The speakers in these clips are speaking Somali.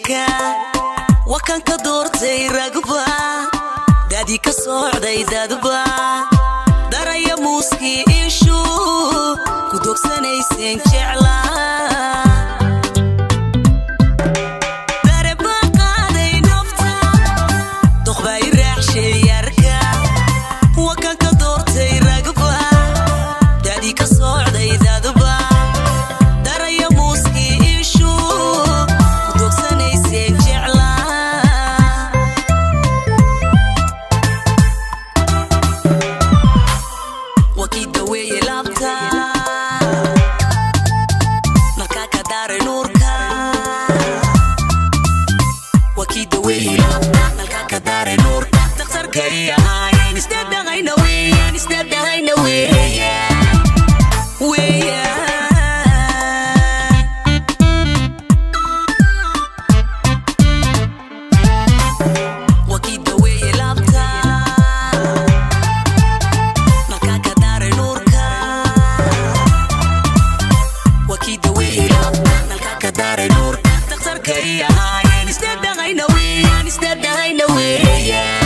yarka wakan ka doortay ragba dadi ka socday dadba daraya muuski ishu ku dogsanaysan jeclaa darba qaaday nafta doqbay raaxshay yarka wakan ka doortay ragba dadi ka socday dadba daraya muuski ishu ku dogsanaysan jeclaa wakida weeye laabta marka ka daray nuurka wakida weeye laabta marka ka daray nuurka taqsarka yahay isdadagayna weeyaan isdadagayna weeyaan wakida weeye laabta marka ka daray nuurka wakida weeye laabta marka ka daray nuurka taqsarka yahay isdadagayna weeyaan isdadagayna weeyaan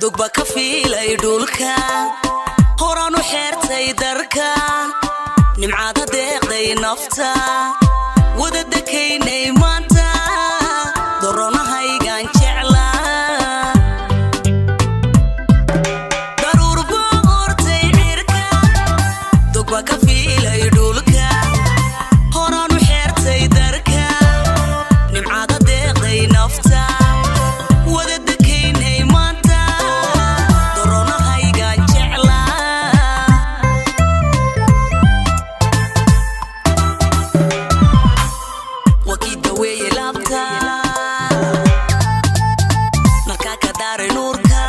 dugba ka fiilay dhulka horaan u xeertay darka nimcada deeqday nafta wada dakaynay maanta doronahaygaan jeclaa daruur boqortay cirka dugba ka fiilay dhulka horaan u xeertay darka nimcada deeqday nafta wada dakaynay maanta weeye laabta marka ka daray nuurka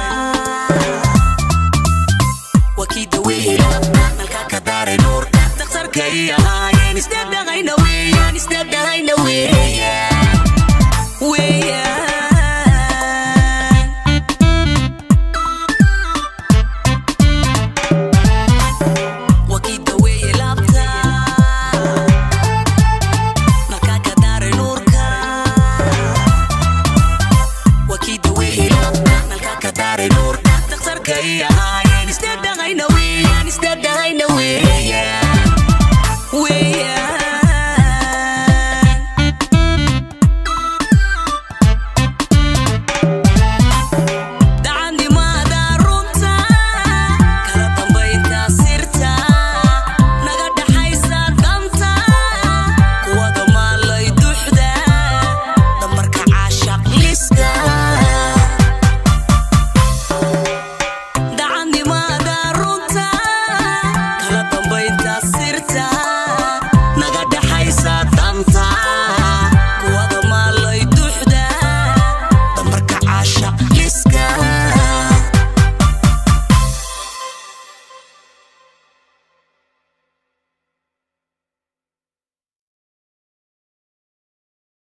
wakida weeye laabta marka ka daray nuurka taqsarka yahay isdadagayna weeyaan isdadagayna weeyaan wakida weeye laabta marka ka daray nuurka wakida weeye laabta marka ka daray nuurka taqsarka yahay isdadagayna weeyaan isdadagayna weeyaan